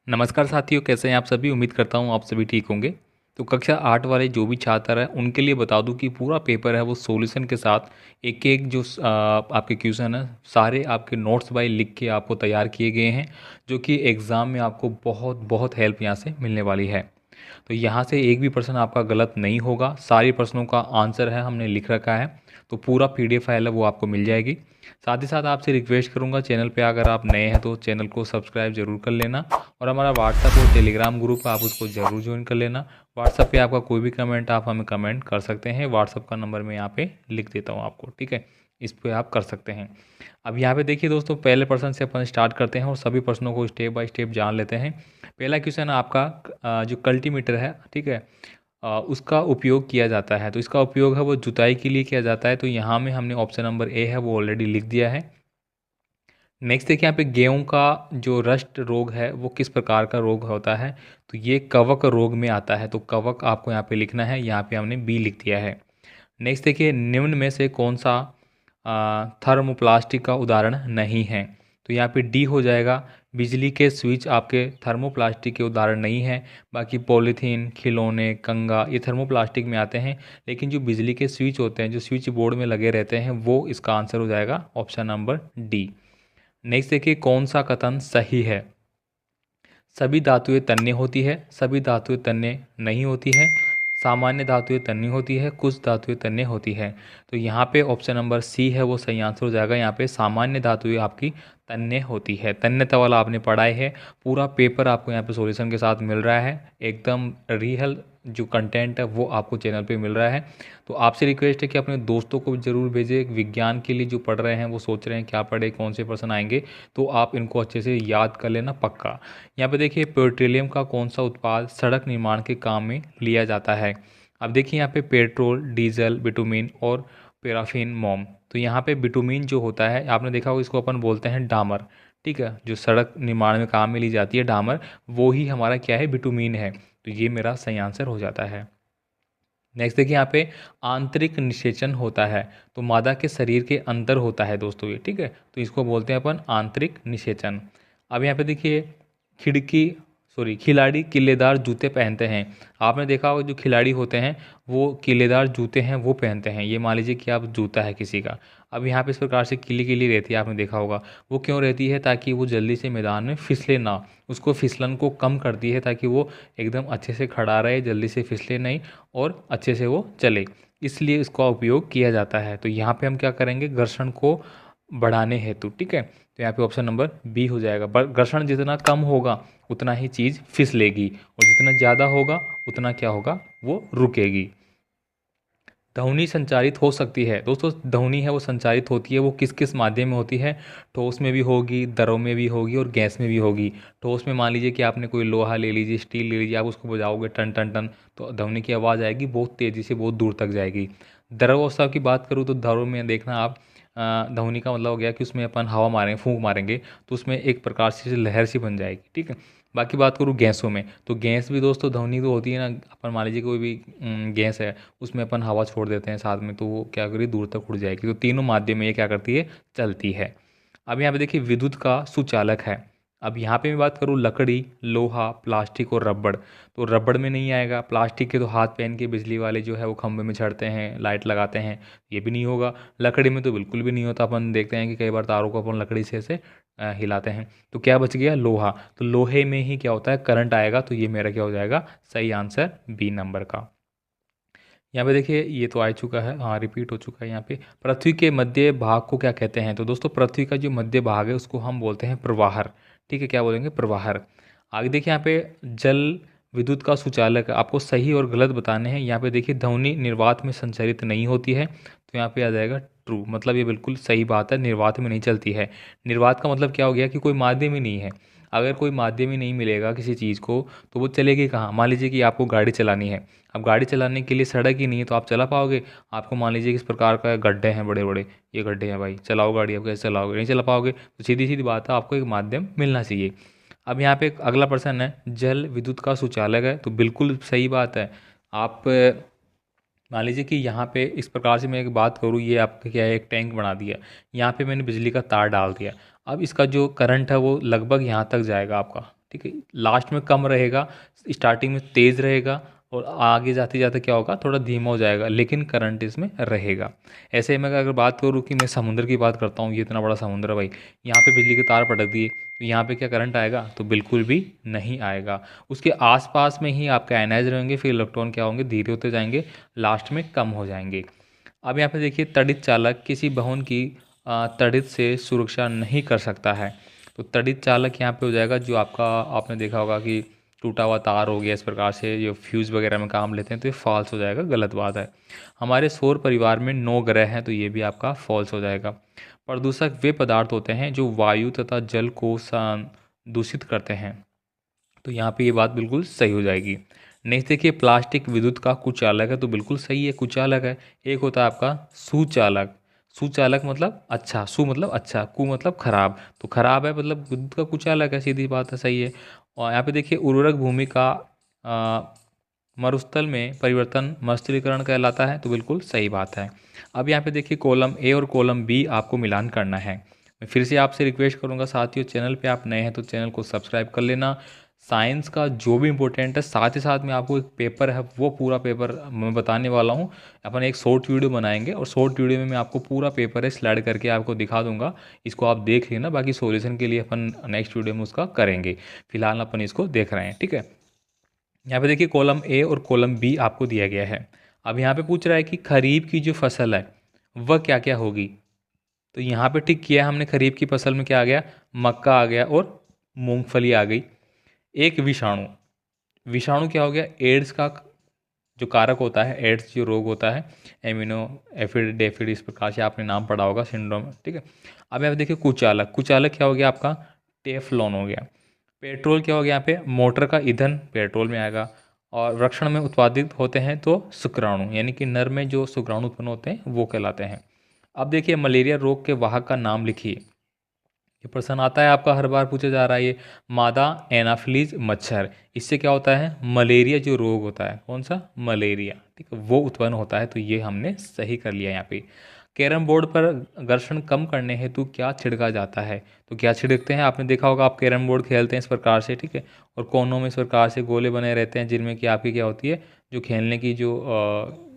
नमस्कार साथियों, कैसे हैं आप सभी। उम्मीद करता हूँ आप सभी ठीक होंगे। तो कक्षा 8 वाले जो भी छात्र हैं उनके लिए बता दूं कि पूरा पेपर है वो सॉल्यूशन के साथ एक एक जो आपके क्वेश्चन है सारे आपके नोट्स बाय लिख के आपको तैयार किए गए हैं, जो कि एग्ज़ाम में आपको बहुत बहुत हेल्प यहाँ से मिलने वाली है। तो यहाँ से एक भी प्रश्न आपका गलत नहीं होगा, सारे प्रश्नों का आंसर है हमने लिख रखा है। तो पूरा पीडीएफ फाइल है वो आपको मिल जाएगी। साथ ही साथ आपसे रिक्वेस्ट करूंगा, चैनल पे अगर आप नए हैं तो चैनल को सब्सक्राइब जरूर कर लेना, और हमारा व्हाट्सअप और टेलीग्राम ग्रुप है आप उसको ज़रूर ज्वाइन कर लेना। व्हाट्सअप पे आपका कोई भी कमेंट आप हमें कमेंट कर सकते हैं। व्हाट्सअप का नंबर मैं यहाँ पे लिख देता हूँ आपको, ठीक है। इस पे आप कर सकते हैं। अब यहाँ पे देखिए दोस्तों, पहले प्रश्न से अपन स्टार्ट करते हैं और सभी प्रश्नों को स्टेप बाय स्टेप जान लेते हैं। पहला क्वेश्चन आपका जो कल्टीमीटर है, ठीक है, उसका उपयोग किया जाता है। तो इसका उपयोग है वो जुताई के लिए किया जाता है। तो यहाँ में हमने ऑप्शन नंबर ए है वो ऑलरेडी लिख दिया है। नेक्स्ट देखिए यहाँ पे गेहूं का जो रस्ट रोग है वो किस प्रकार का रोग होता है। तो ये कवक रोग में आता है। तो कवक आपको यहाँ पे लिखना है, यहाँ पे हमने बी लिख दिया है। नेक्स्ट देखिए, निम्न में से कौन सा थर्मोप्लास्टिक का उदाहरण नहीं है। तो यहाँ पे डी हो जाएगा। बिजली के स्विच आपके थर्मोप्लास्टिक के उदाहरण नहीं है। बाकी पॉलीथीन, खिलौने, कंगा ये थर्मोप्लास्टिक में आते हैं, लेकिन जो बिजली के स्विच होते हैं जो स्विच बोर्ड में लगे रहते हैं वो इसका आंसर हो जाएगा ऑप्शन नंबर डी। नेक्स्ट देखिए, कौन सा कथन सही है। सभी धातुएं तन्य होती है, सभी धातुएं तन्य नहीं होती है, सामान्य धातुएं तन्य होती है, कुछ धातुएं तन्य होती है। तो यहाँ पे ऑप्शन नंबर सी है वो सही आंसर हो जाएगा। यहाँ पे सामान्य धातुएं आपकी तन्य होती है। तन्यता वाला आपने पढ़ा है। पूरा पेपर आपको यहाँ पे सॉल्यूशन के साथ मिल रहा है, एकदम रियल जो कंटेंट है वो आपको चैनल पे मिल रहा है। तो आपसे रिक्वेस्ट है कि अपने दोस्तों को भी ज़रूर भेजें। विज्ञान के लिए जो पढ़ रहे हैं वो सोच रहे हैं क्या पढ़े, कौन से प्रश्न आएंगे, तो आप इनको अच्छे से याद कर लेना पक्का। यहाँ पे देखिए, पेट्रोलियम का कौन सा उत्पाद सड़क निर्माण के काम में लिया जाता है। अब देखिए यहाँ पे पेट्रोल, डीजल, बिटुमिन और पैराफिन मोम। तो यहाँ पे बिटुमिन जो होता है आपने देखा होगा, इसको अपन बोलते हैं डामर, ठीक है। जो सड़क निर्माण में काम में ली जाती है डामर, वो ही हमारा क्या है, बिटुमिन है। तो ये मेरा सही आंसर हो जाता है। नेक्स्ट देखिए यहाँ पे आंतरिक निषेचन होता है। तो मादा के शरीर के अंदर होता है दोस्तों ये, ठीक है। तो इसको बोलते हैं अपन आंतरिक निषेचन। अब यहाँ पे देखिए, खिड़की खिलाड़ी किलेदार जूते पहनते हैं। आपने देखा होगा जो खिलाड़ी होते हैं वो किलेदार जूते हैं वो पहनते हैं। ये मान लीजिए कि आप जूता है किसी का। अब यहाँ पे इस प्रकार से किली किली रहती है, आपने देखा होगा। वो क्यों रहती है, ताकि वो जल्दी से मैदान में फिसले ना। उसको फिसलन को कम करती है ताकि वो एकदम अच्छे से खड़ा रहे, जल्दी से फिसले नहीं और अच्छे से वो चले। इसलिए इसका उपयोग किया जाता है। तो यहाँ पे हम क्या करेंगे, घर्षण को बढ़ाने हेतु, ठीक है। तो यहाँ पे ऑप्शन नंबर बी हो जाएगा। घर्षण जितना कम होगा उतना ही चीज़ फिसलेगी, और जितना ज़्यादा होगा उतना क्या होगा, वो रुकेगी। ध्वनि संचारित हो सकती है दोस्तों। ध्वनि है वो संचारित होती है, वो किस किस माध्यम में होती है। ठोस में भी होगी, द्रव में भी होगी और गैस में भी होगी। ठोस में मान लीजिए कि आपने कोई लोहा ले लीजिए, स्टील ले लीजिए, आप उसको बजाओगे टन टन टन, तो ध्वनि की आवाज़ आएगी, बहुत तेज़ी से बहुत दूर तक जाएगी। द्रव अवस्था की बात करूँ तो द्रव में देखना आप, ध्वनि का मतलब हो गया कि उसमें अपन हवा मारेंगे, फूंक मारेंगे तो उसमें एक प्रकार से लहर सी बन जाएगी, ठीक है। बाकी बात करूँ गैसों में, तो गैस भी दोस्तों ध्वनि तो होती है ना। अपन मान लीजिए कोई भी गैस है, उसमें अपन हवा छोड़ देते हैं साथ में, तो वो क्या करेगी, दूर तक उड़ जाएगी। तो तीनों माध्यम में ये क्या करती है, चलती है। अब यहाँ पे देखिए, विद्युत का सुचालक है। अब यहाँ पे मैं बात करूँ लकड़ी, लोहा, प्लास्टिक और रबड़। तो रबड़ में नहीं आएगा। प्लास्टिक के तो हाथ पहन के बिजली वाले जो है वो खंभे में चढ़ते हैं, लाइट लगाते हैं, ये भी नहीं होगा। लकड़ी में तो बिल्कुल भी नहीं होता। अपन देखते हैं कि कई बार तारों को अपन लकड़ी से ऐसे हिलाते हैं। तो क्या बच गया, लोहा। तो लोहे में ही क्या होता है, करंट आएगा। तो ये मेरा क्या हो जाएगा, सही आंसर बी नंबर का। यहाँ पे देखिए, ये तो आ चुका है, हाँ रिपीट हो चुका है। यहाँ पे पृथ्वी के मध्य भाग को क्या कहते हैं। तो दोस्तों, पृथ्वी का जो मध्य भाग है उसको हम बोलते हैं प्रवाहर, ठीक है। क्या बोलेंगे, प्रवाहर। आगे देखिए, यहाँ पे जल विद्युत का सुचालक है। आपको सही और गलत बताने हैं। यहाँ पे देखिए, ध्वनि निर्वात में संचारित नहीं होती है। तो यहाँ पे आ जाएगा ट्रू, मतलब ये बिल्कुल सही बात है, निर्वात में नहीं चलती है। निर्वात का मतलब क्या हो गया कि कोई माध्यम ही नहीं है। अगर कोई माध्यम ही नहीं मिलेगा किसी चीज़ को, तो वो चलेगी कहाँ। मान लीजिए कि आपको गाड़ी चलानी है। अब गाड़ी चलाने के लिए सड़क ही नहीं है तो आप चला पाओगे। आपको मान लीजिए किस प्रकार का गड्ढे हैं, बड़े बड़े ये गड्ढे हैं भाई, चलाओ गाड़ी, आप कैसे चलाओगे, नहीं चला पाओगे। तो सीधी सीधी बात है, आपको एक माध्यम मिलना चाहिए। अब यहाँ पे एक अगला प्रश्न है, जल विद्युत का सुचालक है। तो बिल्कुल सही बात है। आप मान लीजिए कि यहाँ पे इस प्रकार से मैं एक बात करूँ, ये आपका क्या है, एक टैंक बना दिया। यहाँ पे मैंने बिजली का तार डाल दिया। अब इसका जो करंट है वो लगभग यहाँ तक जाएगा आपका, ठीक है। लास्ट में कम रहेगा, स्टार्टिंग में तेज़ रहेगा और आगे जाते जाते क्या होगा, थोड़ा धीमा हो जाएगा, लेकिन करंट इसमें रहेगा। ऐसे ही मैं अगर बात करूँ कि मैं समुद्र की बात करता हूँ, ये इतना बड़ा समुद्र है भाई, यहाँ पे बिजली के तार पटक दिए तो यहाँ पे क्या करंट आएगा, तो बिल्कुल भी नहीं आएगा। उसके आसपास में ही आपके आयनाइज रहेंगे, फिर इलेक्ट्रॉन क्या होंगे, धीरे होते जाएंगे, लास्ट में कम हो जाएंगे। अब यहाँ पे देखिए, तड़ित चालक किसी भवन की तड़ित से सुरक्षा नहीं कर सकता है। तो तड़ित चालक यहाँ पे हो जाएगा जो आपका, आपने देखा होगा कि टूटा हुआ तार हो गया, इस प्रकार से जो फ्यूज़ वगैरह में काम लेते हैं, तो ये फॉल्स हो जाएगा, गलत बात है। हमारे सौर परिवार में 9 ग्रह हैं, तो ये भी आपका फॉल्स हो जाएगा। प्रदूषक वे पदार्थ होते हैं जो वायु तथा जल को दूषित करते हैं, तो यहाँ पे ये बात बिल्कुल सही हो जाएगी। नेक्स्ट देखिए, प्लास्टिक विद्युत का कुचालक है, तो बिल्कुल सही है, कुचालक है। एक होता है आपका सुचालक। सुचालक मतलब अच्छा, सु मतलब अच्छा, कु मतलब खराब, तो खराब है मतलब विद्युत का कुचालक है, सीधी बात है, सही है। और यहाँ पे देखिए, उर्वरक भूमि का अ, मरुस्थल में परिवर्तन मरुस्थलीकरण कहलाता है, तो बिल्कुल सही बात है। अब यहाँ पे देखिए, कॉलम ए और कॉलम बी आपको मिलान करना है। मैं फिर से आपसे रिक्वेस्ट करूँगा साथियों, चैनल पे आप नए हैं तो चैनल को सब्सक्राइब कर लेना। साइंस का जो भी इम्पोर्टेंट है, साथ ही साथ में आपको एक पेपर है, वो पूरा पेपर मैं बताने वाला हूँ। अपन एक शॉर्ट वीडियो बनाएंगे और शॉर्ट वीडियो में मैं आपको पूरा पेपर है स्लाइड करके आपको दिखा दूंगा, इसको आप देख लेना। बाकी सॉल्यूशन के लिए अपन नेक्स्ट वीडियो में उसका करेंगे, फिलहाल अपन इसको देख रहे हैं, ठीक है। यहाँ पे देखिए, कॉलम ए और कॉलम बी आपको दिया गया है। अब यहाँ पे पूछ रहा है कि खरीफ की जो फसल है वह क्या क्या होगी, तो यहाँ पे टिक किया हमने, खरीफ की फसल में क्या आ गया, मक्का आ गया और मूंगफली आ गई। एक विषाणु, विषाणु क्या हो गया, एड्स का जो कारक होता है, एड्स जो रोग होता है, एमिनो एफिड इस प्रकार से आपने नाम पढ़ा होगा, सिंड्रोम, ठीक है। अब यहाँ पे देखिए, कुचालक, कुचालक क्या हो गया आपका, टेफ्लॉन हो गया। पेट्रोल क्या हो गया यहाँ पे, मोटर का ईंधन पेट्रोल में आएगा। और वृषण में उत्पादित होते हैं तो शुक्राणु, यानी कि नर में जो शुक्राणु उत्पन्न होते हैं वो कहलाते हैं। अब देखिए, मलेरिया रोग के वाहक का नाम लिखिए। ये प्रश्न आता है आपका, हर बार पूछा जा रहा है ये। मादा एनाफिलीज मच्छर, इससे क्या होता है, मलेरिया जो रोग होता है, कौन सा, मलेरिया, ठीक है, वो उत्पन्न होता है, तो ये हमने सही कर लिया यहाँ पे। कैरम बोर्ड पर घर्षण कम करने हेतु क्या छिड़का जाता है, तो क्या छिड़कते हैं, आपने देखा होगा, आप कैरम बोर्ड खेलते हैं इस प्रकार से, ठीक है, और कोनों में इस प्रकार से गोले बने रहते हैं, जिनमें कि आपकी क्या होती है, जो खेलने की जो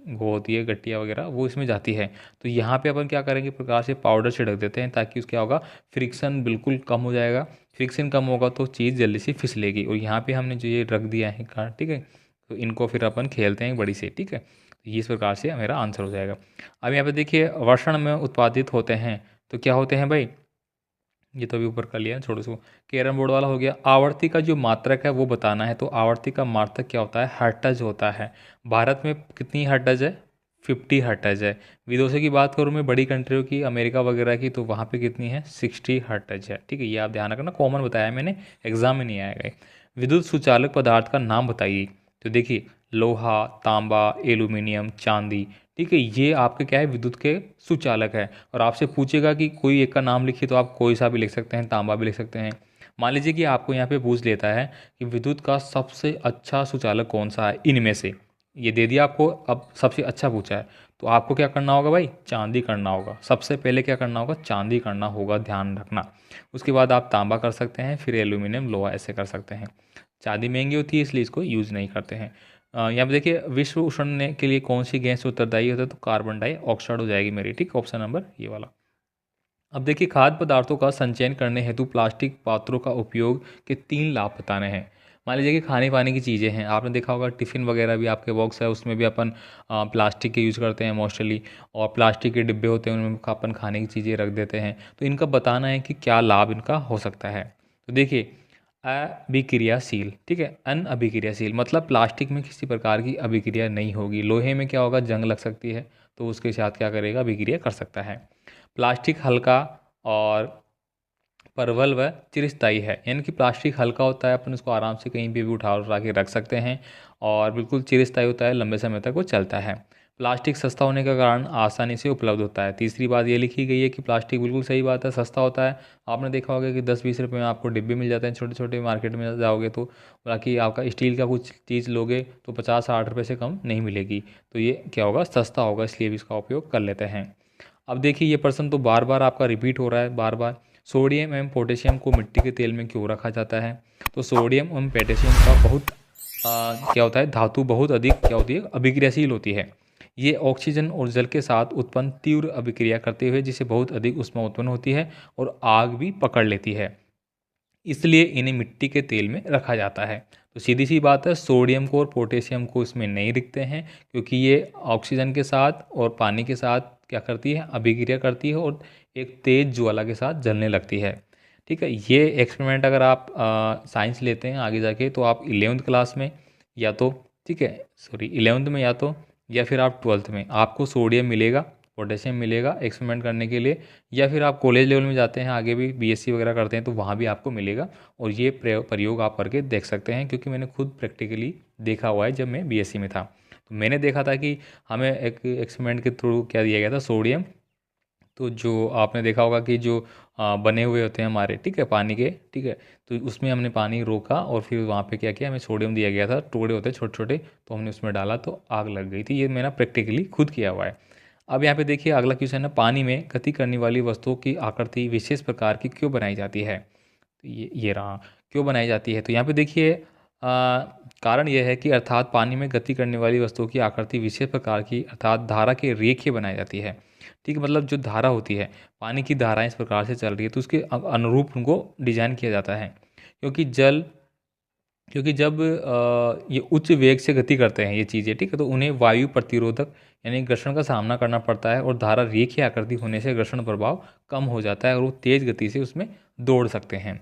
वो होती है गट्टियाँ वगैरह, वो इसमें जाती है। तो यहाँ पे अपन क्या करेंगे, प्रकार से पाउडर छिड़क देते हैं, ताकि उसके क्या होगा, फ्रिक्शन बिल्कुल कम हो जाएगा। फ्रिक्शन कम होगा तो चीज़ जल्दी से फिसलेगी। और यहाँ पे हमने जो ये रख दिया है कार्ड, ठीक है, तो इनको फिर अपन खेलते हैं बड़ी से, ठीक है, तो ये इस प्रकार से मेरा आंसर हो जाएगा। अब यहाँ पे देखिए, वर्षण में उत्पादित होते हैं, तो क्या होते हैं भाई, ये तो अभी ऊपर कर लिया छोड़ो इसको। कैरम बोर्ड वाला हो गया। आवर्ती का जो मात्रक है वो बताना है, तो आवर्ती का मात्रक क्या होता है, हर्ट्ज होता है। भारत में कितनी हर्ट्ज है, 50 हर्ट्ज है। विदेशों की बात करूँ मैं, बड़ी कंट्रियों की, अमेरिका वगैरह की, तो वहाँ पे कितनी है, 60 हर्ट्ज है, ठीक है, ये आप ध्यान रखना, कॉमन बताया है मैंने, एग्जाम में नहीं आएगा ये। विद्युत सुचालक पदार्थ का नाम बताइए, तो देखिए, लोहा, तांबा, एल्यूमिनियम, चांदी, ठीक है, ये आपके क्या है, विद्युत के सुचालक है। और आपसे पूछेगा कि कोई एक का नाम लिखिए, तो आप कोई सा भी लिख सकते हैं, तांबा भी लिख सकते हैं। मान लीजिए कि आपको यहाँ पे पूछ लेता है कि विद्युत का सबसे अच्छा सुचालक कौन सा है इनमें से, ये दे दिया आपको, अब सबसे अच्छा पूछा है, तो आपको क्या करना होगा भाई, चांदी करना होगा, सबसे पहले क्या करना होगा, चांदी करना होगा, ध्यान रखना। उसके बाद आप तांबा कर सकते हैं, फिर एल्यूमिनियम, लोहा, ऐसे कर सकते हैं। चांदी महंगी होती है, इसलिए इसको यूज़ नहीं करते हैं। यहाँ पे देखिए, विश्व उष्णने के लिए कौन सी गैस उत्तरदायी होता है, तो कार्बन डाइऑक्साइड हो जाएगी मेरी, ठीक, ऑप्शन नंबर ये वाला। अब देखिए, खाद्य पदार्थों का संचयन करने हेतु प्लास्टिक पात्रों का उपयोग के 3 लाभ बताने हैं। मान लीजिए कि खाने पाने की चीज़ें हैं, आपने देखा होगा टिफ़िन वगैरह भी आपके बॉक्स है, उसमें भी अपन प्लास्टिक के यूज़ करते हैं मोस्टली, और प्लास्टिक के डिब्बे होते हैं, उनमें अपन खाने की चीज़ें रख देते हैं। तो इनका बताना है कि क्या लाभ इनका हो सकता है। तो देखिए, अभिक्रियाशील, ठीक है, अनअभिक्रियाशील मतलब प्लास्टिक में किसी प्रकार की अभिक्रिया नहीं होगी। लोहे में क्या होगा, जंग लग सकती है, तो उसके साथ क्या करेगा, अभिक्रिया कर सकता है। प्लास्टिक हल्का और परवल व चिरस्थायी है, यानी कि प्लास्टिक हल्का होता है, अपन उसको आराम से कहीं भी उठा उठा के रख सकते हैं, और बिल्कुल चिरस्थायी होता है, लंबे समय तक वो चलता है। प्लास्टिक सस्ता होने के कारण आसानी से उपलब्ध होता है। तीसरी बात ये लिखी गई है कि प्लास्टिक, बिल्कुल सही बात है, सस्ता होता है। आपने देखा होगा कि 10-20 रुपये में आपको डिब्बे मिल जाते हैं, छोटे छोटे, मार्केट में जाओगे तो। बाकी आपका स्टील का कुछ चीज़ लोगे तो 50-60 रुपये से कम नहीं मिलेगी। तो ये क्या होगा, सस्ता होगा, इसलिए भी इसका उपयोग कर लेते हैं। अब देखिए, ये प्रश्न तो बार बार आपका रिपीट हो रहा है, बार बार। सोडियम एवं पोटेशियम को मिट्टी के तेल में क्यों रखा जाता है? तो सोडियम एवं पोटेशियम का बहुत क्या होता है, धातु बहुत अधिक क्या होती है, अभिक्रियाशील होती है। ये ऑक्सीजन और जल के साथ उत्पन्न तीव्र अभिक्रिया करते हुए जिससे बहुत अधिक ऊष्मा उत्पन्न होती है और आग भी पकड़ लेती है, इसलिए इन्हें मिट्टी के तेल में रखा जाता है। तो सीधी सी बात है, सोडियम को और पोटेशियम को इसमें नहीं रखते हैं क्योंकि ये ऑक्सीजन के साथ और पानी के साथ क्या करती है, अभिक्रिया करती है और एक तेज ज्वाला के साथ जलने लगती है। ठीक है, ये एक्सपेरिमेंट अगर आप साइंस लेते हैं आगे जाके तो आप 11वीं क्लास में या तो, ठीक है सॉरी 11वीं में या फिर आप 12th में आपको सोडियम मिलेगा, पोटेशियम मिलेगा एक्सपेरिमेंट करने के लिए, या फिर आप कॉलेज लेवल में जाते हैं आगे भी बीएससी वगैरह करते हैं तो वहाँ भी आपको मिलेगा। और ये प्रयोग आप करके देख सकते हैं क्योंकि मैंने खुद प्रैक्टिकली देखा हुआ है। जब मैं बीएससी में था तो मैंने देखा था कि हमें एक एक्सपेरिमेंट के थ्रू क्या दिया गया था, सोडियम। तो जो आपने देखा होगा कि जो बने हुए होते हैं हमारे, ठीक है पानी के, ठीक है, तो उसमें हमने पानी रोका और फिर वहाँ पे क्या किया, हमें सोडियम दिया गया था, टुकड़े होते हैं छोटे छोटे, तो हमने उसमें डाला तो आग लग गई थी। ये मैंने प्रैक्टिकली खुद किया हुआ है। अब यहाँ पे देखिए अगला क्वेश्चन है, पानी में गति करने वाली वस्तुओं की आकृति विशेष प्रकार की क्यों बनाई जाती है? तो ये रहा, क्यों बनाई जाती है, तो यहाँ पे देखिए कारण यह है कि अर्थात पानी में गति करने वाली वस्तुओं की आकृति विशेष प्रकार की अर्थात धारा के रेखीय बनाई जाती है। ठीक है, मतलब जो धारा होती है, पानी की धाराएं इस प्रकार से चल रही है तो उसके अनुरूप उनको डिजाइन किया जाता है। क्योंकि जब ये उच्च वेग से गति करते हैं ये चीज़ें, ठीक है, तो उन्हें वायु प्रतिरोधक यानी घर्षण का सामना करना पड़ता है और धारा रेखीय आकृति होने से घर्षण प्रभाव कम हो जाता है और वो तेज गति से उसमें दौड़ सकते हैं।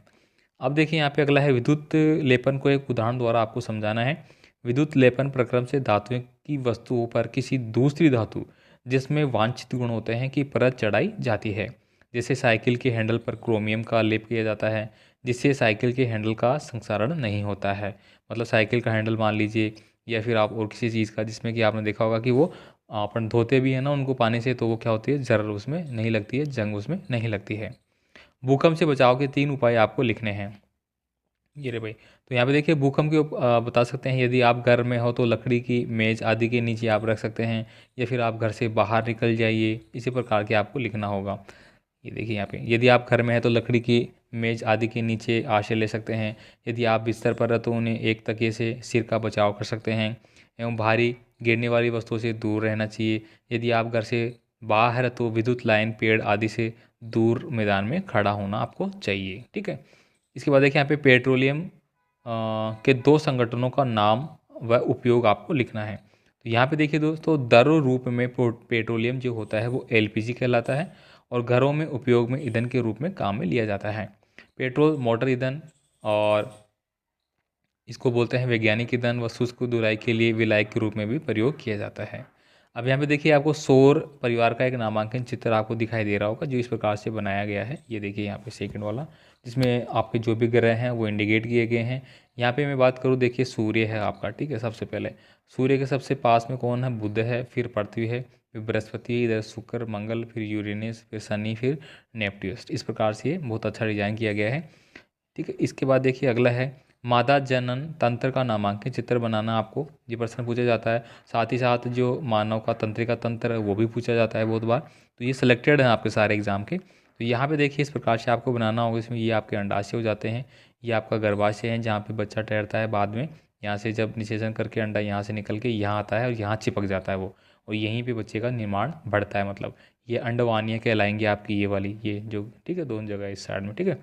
अब देखिए यहाँ पे अगला है विद्युत लेपन को एक उदाहरण द्वारा आपको समझाना है। विद्युत लेपन प्रक्रम से धातुओं की वस्तुओं पर किसी दूसरी धातु जिसमें वांछित गुण होते हैं की परत चढ़ाई जाती है। जैसे साइकिल के हैंडल पर क्रोमियम का लेप किया जाता है जिससे साइकिल के हैंडल का संक्षारण नहीं होता है। मतलब साइकिल का हैंडल मान लीजिए या फिर आप और किसी चीज़ का जिसमें कि आपने देखा होगा कि वो अपन धोते भी है ना उनको पानी से, तो वो क्या होती है, जर उसमें नहीं लगती है, जंग उसमें नहीं लगती है। भूकंप से बचाव के 3 उपाय आपको लिखने हैं। ये रे भाई, तो यहाँ पे देखिए भूकंप के बता सकते हैं, यदि आप घर में हो तो लकड़ी की मेज आदि के नीचे आप रख सकते हैं या फिर आप घर से बाहर निकल जाइए, इसी प्रकार के आपको लिखना होगा। ये देखिए यहाँ पे, यदि आप घर में हैं तो लकड़ी की मेज आदि के नीचे आश्रय ले सकते हैं। यदि आप बिस्तर पर हैं तो उन्हें एक तकिए से सिर का बचाव कर सकते हैं एवं भारी गिरने वाली वस्तुओं से दूर रहना चाहिए। यदि आप घर से बाहर है तो विद्युत लाइन, पेड़ आदि से दूर मैदान में खड़ा होना आपको चाहिए। ठीक है, इसके बाद देखिए यहाँ पे पेट्रोलियम के 2 संगठनों का नाम व उपयोग आपको लिखना है। तो यहाँ पे देखिए दोस्तों, द्रव रूप में पेट्रोलियम जो होता है वो एलपीजी कहलाता है और घरों में उपयोग में ईंधन के रूप में काम में लिया जाता है। पेट्रोल मोटर ईंधन और इसको बोलते हैं वैज्ञानिक ईंधन व शुष्क धुलाई के लिए विलायक के रूप में भी प्रयोग किया जाता है। अब यहाँ पे देखिए आपको सौर परिवार का एक नामांकन चित्र आपको दिखाई दे रहा होगा जो इस प्रकार से बनाया गया है। ये देखिए यहाँ पे सेकंड वाला, जिसमें आपके जो भी ग्रह हैं वो इंडिकेट किए गए हैं। यहाँ पे मैं बात करूँ, देखिए सूर्य है आपका, ठीक है, सबसे पहले सूर्य के सबसे पास में कौन है, बुध है, फिर पृथ्वी है, फिर बृहस्पति है, इधर शुक्र, मंगल, फिर यूरेनस, फिर शनि, फिर नेपट्यूस। इस प्रकार से बहुत अच्छा डिजाइन किया गया है। ठीक है, इसके बाद देखिए अगला है मादा जनन तंत्र का नामांकन चित्र बनाना। आपको ये प्रश्न पूछा जाता है, साथ ही साथ जो मानव का तंत्रिका तंत्र है वो भी पूछा जाता है बहुत बार। तो ये सिलेक्टेड हैं आपके सारे एग्जाम के। तो यहाँ पे देखिए इस प्रकार से आपको बनाना होगा। इसमें ये आपके अंडाशय हो जाते हैं, ये आपका गर्भाशय है जहाँ पे बच्चा ठहरता है बाद में। यहाँ से जब निषेचन करके अंडा यहाँ से निकल के यहाँ आता है और यहाँ चिपक जाता है वो, और यहीं पे बच्चे का निर्माण बढ़ता है। मतलब ये अंडवानियाँ कहलाएंगी आपकी, ये वाली, ये जो, ठीक है, दोनों जगह इस साइड में। ठीक है,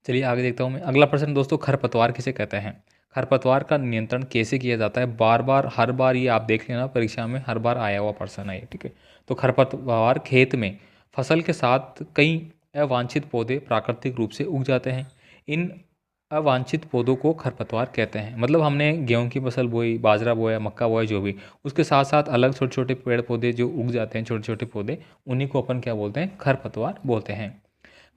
चलिए आगे देखता हूँ मैं। अगला प्रश्न दोस्तों, खरपतवार किसे कहते हैं? खरपतवार का नियंत्रण कैसे किया जाता है? बार बार, हर बार ये आप देख लेना परीक्षा में, हर बार आया हुआ प्रश्न है ये। ठीक है, तो खरपतवार खेत में फसल के साथ कई अवांछित पौधे प्राकृतिक रूप से उग जाते हैं। इन अवांछित पौधों को खरपतवार कहते हैं। मतलब हमने गेहूं की फसल बोई, बाजरा बोया, मक्का बोया, जो भी, उसके साथ साथ अलग छोटे छोटे पेड़ पौधे जो उग जाते हैं, छोटे छोटे पौधे, उन्हीं को अपन क्या बोलते हैं, खरपतवार बोलते हैं।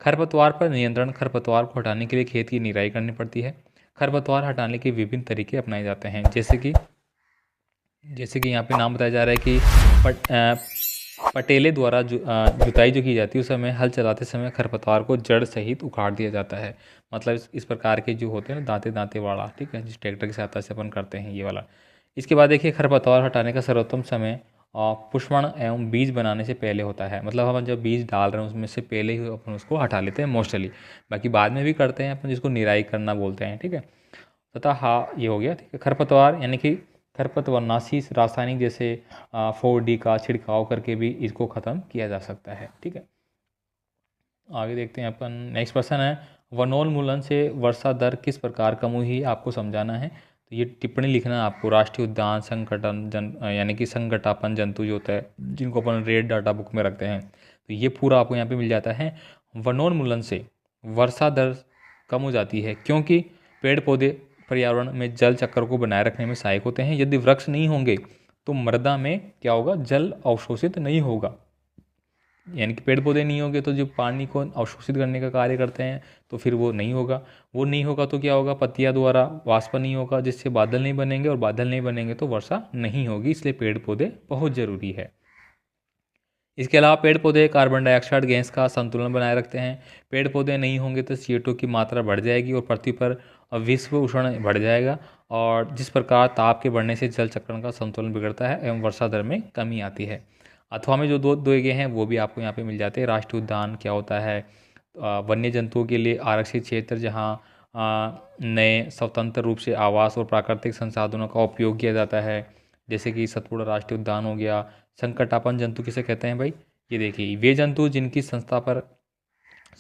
खरपतवार पर नियंत्रण, खरपतवार को हटाने के लिए खेत की निराई करनी पड़ती है। खरपतवार हटाने के विभिन्न तरीके अपनाए जाते हैं, जैसे कि यहाँ पे नाम बताया जा रहा है कि पटेले द्वारा जुताई जो की जाती है उस समय हल चलाते समय खरपतवार को जड़ सहित उखाड़ दिया जाता है। मतलब इस प्रकार के जो होते हैं ना, दांते दांते वाला, ठीक है, जिस ट्रैक्टर की सहायता से अपन करते हैं ये वाला। इसके बाद देखिए खरपतवार हटाने का सर्वोत्तम समय पुष्पण एवं बीज बनाने से पहले होता है। मतलब हम जब बीज डाल रहे हैं उसमें से पहले ही अपन उसको हटा लेते हैं मोस्टली, बाकी बाद में भी करते हैं अपन, जिसको निराई करना बोलते हैं, ठीक है। तथा हाँ ये हो गया, ठीक है। खरपतवार यानी कि खरपतवारनाशी रासायनिक जैसे 4D का छिड़काव करके भी इसको ख़त्म किया जा सकता है, ठीक है। आगे देखते हैं अपन। नेक्स्ट क्वेश्चन है, वनोन्मूलन से वर्षा दर किस प्रकार कम हुई, आपको समझाना है। तो ये टिप्पणी लिखना है आपको। राष्ट्रीय उद्यान संगठन यानी कि संगठन जंतु जो होता है, जिनको अपन रेड डाटा बुक में रखते हैं, तो ये पूरा आपको यहाँ पे मिल जाता है। वनोन्मूलन से वर्षा दर कम हो जाती है क्योंकि पेड़ पौधे पर्यावरण में जल चक्र को बनाए रखने में सहायक होते हैं। यदि वृक्ष नहीं होंगे तो मृदा में क्या होगा, जल अवशोषित नहीं होगा। यानी कि पेड़ पौधे नहीं होंगे तो जो पानी को अवशोषित करने का कार्य करते हैं तो फिर वो नहीं होगा। वो नहीं होगा तो क्या होगा, पत्तियां द्वारा वाष्प नहीं होगा, जिससे बादल नहीं बनेंगे, और बादल नहीं बनेंगे तो वर्षा नहीं होगी। इसलिए पेड़ पौधे बहुत ज़रूरी है। इसके अलावा पेड़ पौधे कार्बन डाइऑक्साइड गैस का संतुलन बनाए रखते हैं। पेड़ पौधे नहीं होंगे तो CO2 की मात्रा बढ़ जाएगी और पृथ्वी पर विश्व उष्ण बढ़ जाएगा, और जिस प्रकार ताप के बढ़ने से जल चक्रण का संतुलन बिगड़ता है एवं वर्षा दर में कमी आती है। अथवा में जो दो दिए गए हैं वो भी आपको यहाँ पे मिल जाते हैं। राष्ट्रीय उद्यान क्या होता है, वन्य जंतुओं के लिए आरक्षित क्षेत्र जहाँ नए स्वतंत्र रूप से आवास और प्राकृतिक संसाधनों का उपयोग किया जाता है, जैसे कि सतपुड़ा राष्ट्रीय उद्यान हो गया। संकटापन्न जंतु किसे कहते हैं भाई, ये देखिए, वे जंतु जिनकी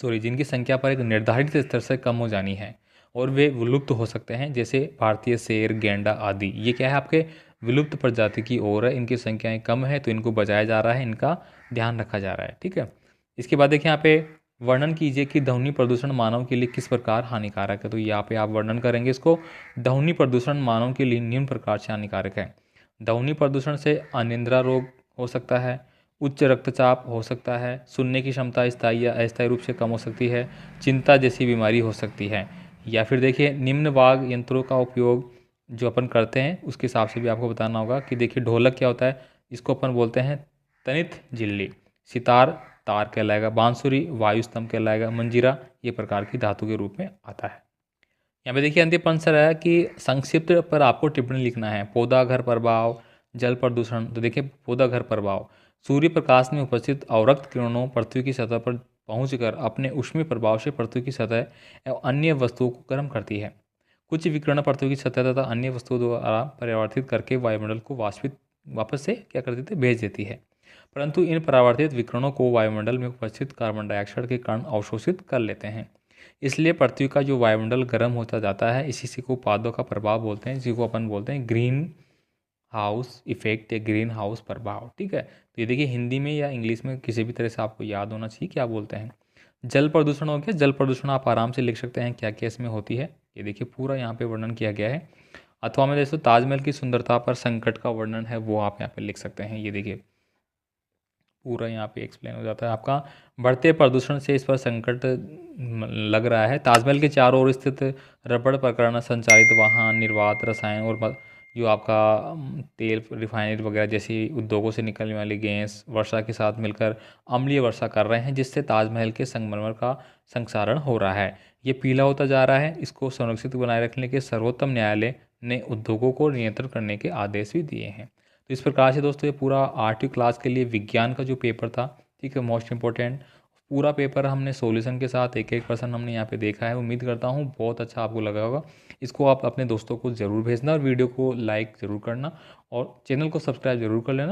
जिनकी संख्या पर एक निर्धारित स्तर से कम हो जानी है और वे विलुप्त हो सकते हैं, जैसे भारतीय शेर, गैंडा आदि। ये क्या है, आपके विलुप्त प्रजाति की ओर है, इनकी संख्याएं कम है तो इनको बचाया जा रहा है, इनका ध्यान रखा जा रहा है, ठीक है। इसके बाद देखिए यहाँ पे वर्णन कीजिए कि ध्वनि प्रदूषण मानव के लिए किस प्रकार हानिकारक है। तो यहाँ पे आप वर्णन करेंगे इसको। ध्वनि प्रदूषण मानव के लिए निम्न प्रकार से हानिकारक है। ध्वनि प्रदूषण से अनिद्रा रोग हो सकता है, उच्च रक्तचाप हो सकता है, सुनने की क्षमता स्थायी या अस्थायी रूप से कम हो सकती है, चिंता जैसी बीमारी हो सकती है। या फिर देखिए, निम्न वाद्य यंत्रों का उपयोग जो अपन करते हैं उसके हिसाब से भी आपको बताना होगा कि देखिए, ढोलक क्या होता है, इसको अपन बोलते हैं तनित झिल्ली, सितार तार कहलाएगा, बांसुरी वायु स्तंभ कहलाएगा, मंजीरा ये प्रकार की धातु के रूप में आता है। यहाँ पे देखिए अंतिम आंसर है कि संक्षिप्त पर आपको टिप्पणी लिखना है। पौधा घर प्रभाव, जल प्रदूषण। तो देखिए, पौधा घर प्रभाव, सूर्य प्रकाश में उपस्थित अवरक्त किरणों पृथ्वी की सतह पर पहुंचकर अपने ऊष्मीय प्रभाव से पृथ्वी की सतह एवं अन्य वस्तुओं को गर्म करती है। कुछ विकिरण पृथ्वी की सतह तथा अन्य वस्तुओं द्वारा परिवर्तित करके वायुमंडल को वापस से क्या कर देती है, भेज देती है। परंतु इन परावर्तित विकिरणों को वायुमंडल में उपस्थित कार्बन डाइऑक्साइड के कारण अवशोषित कर लेते हैं। इसलिए पृथ्वी का जो वायुमंडल गर्म होता जाता है, इसी को पादों का प्रभाव बोलते हैं, जिसको अपन बोलते हैं ग्रीन हाउस इफेक्ट या ग्रीन हाउस प्रभाव, ठीक है। तो ये देखिए, हिंदी में या इंग्लिश में किसी भी तरह से आपको याद होना चाहिए क्या बोलते हैं। जल प्रदूषण हो गया। जल प्रदूषण आप आराम से लिख सकते हैं क्या क्या इसमें होती है, ये देखिए पूरा यहाँ पे वर्णन किया गया है। अथवा में जैसे ताजमहल की सुंदरता पर संकट का वर्णन है वो आप यहाँ पे लिख सकते हैं। ये देखिए पूरा यहाँ पे एक्सप्लेन हो जाता है आपका। बढ़ते प्रदूषण से इस पर संकट लग रहा है। ताजमहल के चारों ओर स्थित रबड़ प्रकरण संचालित वाहन, निर्वात, रसायन और जो आपका तेल रिफाइनरी वगैरह जैसी उद्योगों से निकलने वाली गैस वर्षा के साथ मिलकर अम्लीय वर्षा कर रहे हैं, जिससे ताजमहल के संगमरमर का संक्षारण हो रहा है। ये पीला होता जा रहा है। इसको संरक्षित बनाए रखने के सर्वोत्तम न्यायालय ने उद्योगों को नियंत्रण करने के आदेश भी दिए हैं। तो इस प्रकार से दोस्तों ये पूरा 8वीं क्लास के लिए विज्ञान का जो पेपर था, ठीक है, मोस्ट इंपॉर्टेंट, पूरा पेपर हमने सॉल्यूशन के साथ एक एक पर्सन हमने यहाँ पे देखा है। उम्मीद करता हूँ बहुत अच्छा आपको लगा होगा। इसको आप अपने दोस्तों को ज़रूर भेजना और वीडियो को लाइक ज़रूर करना और चैनल को सब्सक्राइब ज़रूर कर लेना।